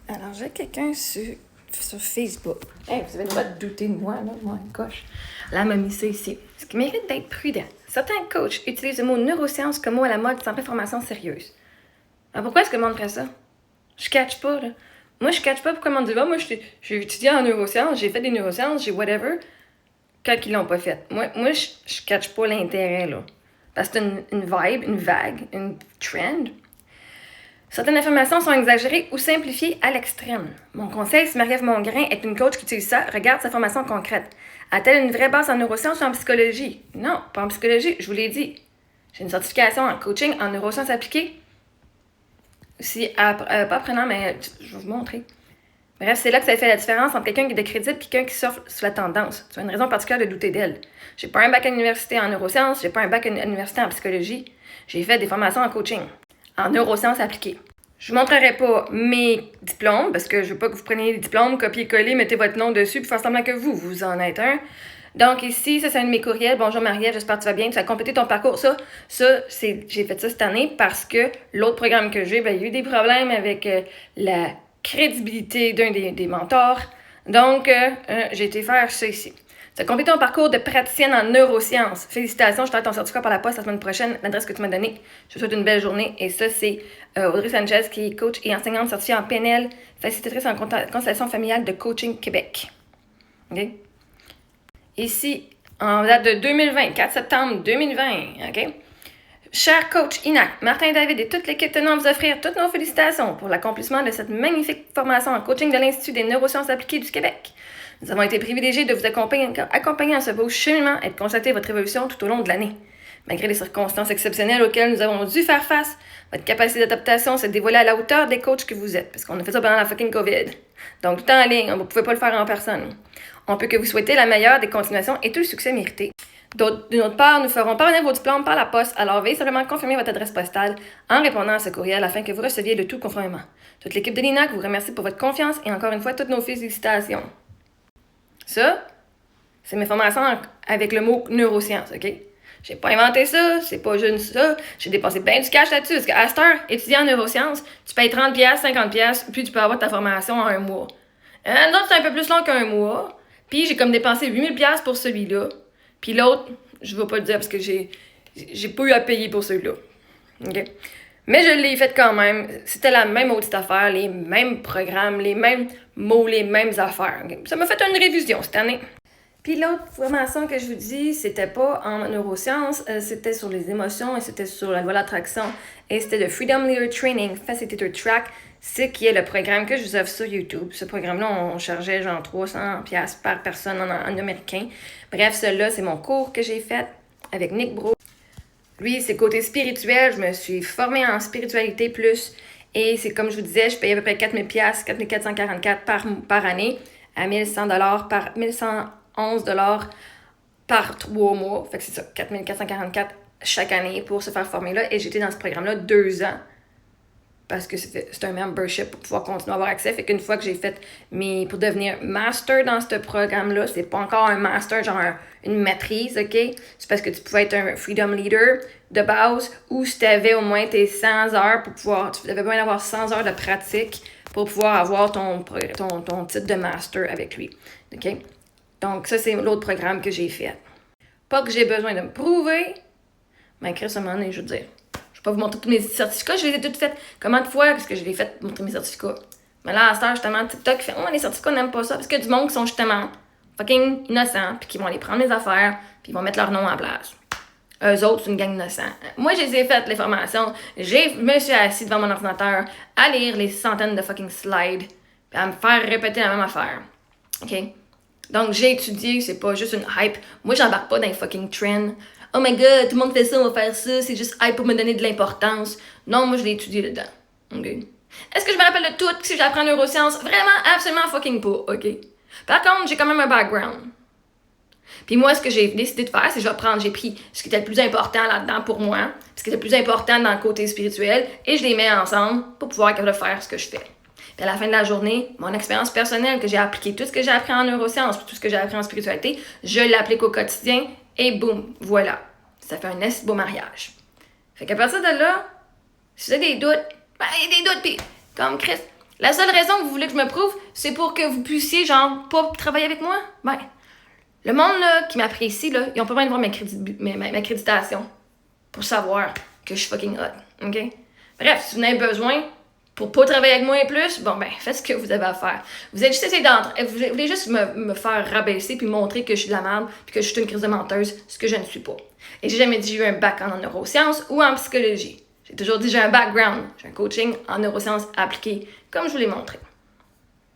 Alors, j'ai quelqu'un sur Facebook. Hey, vous avez le droit de douter de moi, là, moi, gosh. Là, elle m'a mis ça ici. Ce qui mérite d'être prudent. Certains coachs utilisent le mot neurosciences comme mot à la mode sans information sérieuse. Alors, pourquoi est-ce que le monde ferait ça? Je catch pas, là. Moi, je catch pas pourquoi le monde dit, ah, moi, j'ai étudié en neurosciences, j'ai fait des neurosciences, j'ai whatever, quand ils l'ont pas fait. Moi je catch pas l'intérêt, là. Parce que c'est une vibe, une vague, une trend. Certaines informations sont exagérées ou simplifiées à l'extrême. Mon conseil, si Marie-Ève Mongrain est une coach qui utilise ça, regarde sa formation concrète. A-t-elle une vraie base en neurosciences ou en psychologie? Non, pas en psychologie, je vous l'ai dit. J'ai une certification en coaching en neurosciences appliquées. Si, pas apprenant, mais je vais vous montrer. Bref, c'est là que ça fait la différence entre quelqu'un qui est de crédit et quelqu'un qui surfe sur la tendance. Tu as une raison particulière de douter d'elle. J'ai pas un bac à l'université en neurosciences, j'ai pas un bac à l'université en psychologie. J'ai fait des formations en coaching, en neurosciences appliquées. Je vous montrerai pas mes diplômes, parce que je veux pas que vous preniez les diplômes, copier-coller, mettez votre nom dessus, puis faire semblant que vous en êtes un. Donc ici, ça c'est un de mes courriels. Bonjour Marie-Ève, j'espère que tu vas bien, tu as complété ton parcours. J'ai fait ça cette année parce que l'autre programme que j'ai, il y a eu des problèmes avec la crédibilité d'un des mentors. Donc, j'ai été faire ça ici. Tu as complété ton parcours de praticienne en neurosciences. Félicitations, je t'attends ton certificat par la poste la semaine prochaine, l'adresse que tu m'as donnée. Je te souhaite une belle journée. Et ça, c'est Audrey Sanchez, qui est coach et enseignante certifiée en PNL, facilitatrice en constellation familiale de Coaching Québec. OK? Ici, en date de 2020, 4 septembre 2020, OK? Cher coach INAC, Martin David et toute l'équipe tenant à vous offrir toutes nos félicitations pour l'accomplissement de cette magnifique formation en coaching de l'Institut des neurosciences appliquées du Québec. Nous avons été privilégiés de vous accompagner en ce beau cheminement et de constater votre évolution tout au long de l'année. Malgré les circonstances exceptionnelles auxquelles nous avons dû faire face, votre capacité d'adaptation s'est dévoilée à la hauteur des coachs que vous êtes, parce qu'on a fait ça pendant la fucking COVID. Donc, tout en ligne, on ne pouvait pas le faire en personne. On peut que vous souhaiter la meilleure des continuations et tout le succès mérité. D'une autre part, nous ferons parvenir vos diplômes par la poste, alors veuillez simplement confirmer votre adresse postale en répondant à ce courriel afin que vous receviez le tout conformément. Toute l'équipe de l'INAC vous remercie pour votre confiance et encore une fois, toutes nos félicitations. Ça, c'est mes formations avec le mot neurosciences, OK? J'ai pas inventé ça, c'est pas juste ça. J'ai dépensé bien du cash là-dessus, parce qu'à cette heure, étudier en neurosciences, tu payes 30$, 50$, puis tu peux avoir ta formation en un mois. Non, c'est un peu plus long qu'un mois, puis j'ai comme dépensé 8000$ pour celui-là. Puis l'autre, je ne vais pas le dire parce que j'ai pas eu à payer pour celui-là. OK? Mais je l'ai fait quand même. C'était la même audite affaire, les mêmes programmes, les mêmes mots, les mêmes affaires. Okay? Ça m'a fait une révision cette année. Puis l'autre formation que je vous dis, c'était pas en neurosciences, c'était sur les émotions et c'était sur la loi de l'attraction. Et c'était le Freedom Leader Training Facilitator Track, c'est qui est le programme que je vous offre sur YouTube. Ce programme-là, on chargeait genre 300$ par personne en américain. Bref, celui-là, c'est mon cours que j'ai fait avec Nick Bro. Lui, c'est côté spirituel. Je me suis formée en spiritualité plus. Et c'est comme je vous disais, je payais à peu près 4000$, 4444$ par année, à 1100$ par 1111$ par 3 mois. Fait que c'est ça, 4444$ chaque année pour se faire former là. Et j'étais dans ce programme-là 2 ans. Parce que c'est un membership pour pouvoir continuer à avoir accès. Fait qu'une fois que j'ai fait pour devenir master dans ce programme-là, c'est pas encore un master, genre une maîtrise, OK? C'est parce que tu pouvais être un freedom leader de base ou si tu avais au moins tes 100 heures pour pouvoir, tu avais besoin d'avoir 100 heures de pratique pour pouvoir avoir ton titre de master avec lui, OK? Donc ça, c'est l'autre programme que j'ai fait. Pas que j'ai besoin de me prouver, mais Chris, à un moment donné, je veux dire, je vais pas vous montrer tous mes certificats, je les ai toutes faites. Comment de fois est-ce que je les ai fait montrer mes certificats? Mais là, à cette heure, justement, TikTok fait les certificats, on n'aime pas ça. Parce qu'il y a du monde qui sont justement fucking innocents, puis qui vont aller prendre mes affaires, puis ils vont mettre leur nom en place. Eux autres, c'est une gang innocents. Moi, je les ai faites, les formations. Je me suis assis devant mon ordinateur à lire les centaines de fucking slides, puis à me faire répéter la même affaire. OK? Donc, j'ai étudié, c'est pas juste une hype. Moi, j'embarque pas dans les fucking trends. Oh my god, tout le monde fait ça, on va faire ça, c'est juste hype pour me donner de l'importance. Non, moi, je l'ai étudié dedans. OK? Est-ce que je me rappelle de tout si j'apprends neurosciences? Vraiment, absolument fucking pas, OK? Par contre, j'ai quand même un background. Puis moi, ce que j'ai décidé de faire, c'est que j'ai pris ce qui était le plus important là-dedans pour moi, ce qui était le plus important dans le côté spirituel, et je les mets ensemble pour pouvoir être capable de faire ce que je fais. Puis à la fin de la journée, mon expérience personnelle, que j'ai appliqué, tout ce que j'ai appris en neurosciences, puis tout ce que j'ai appris en spiritualité, je l'applique au quotidien, et boum, voilà. Ça fait un assez beau mariage. Fait qu'à partir de là, si vous avez des doutes, il y a des doutes, puis comme Chris, La seule raison que vous voulez que je me prouve, c'est pour que vous puissiez, genre, pas travailler avec moi? Ben, le monde, là, qui m'apprécie, là, ils ont pas besoin de voir ma accréditation pour savoir que je suis fucking hot, OK? Bref, si vous en avez besoin pour pas travailler avec moi et plus, bon, ben, faites ce que vous avez à faire. Vous êtes juste essayé vous voulez juste me faire rabaisser puis montrer que je suis de la merde puis que je suis une crise de menteuse, ce que je ne suis pas. Et j'ai jamais dit que j'ai eu un bac en neurosciences ou en psychologie. J'ai toujours dit que j'ai un background, j'ai un coaching en neurosciences appliquées, comme je vous l'ai montré.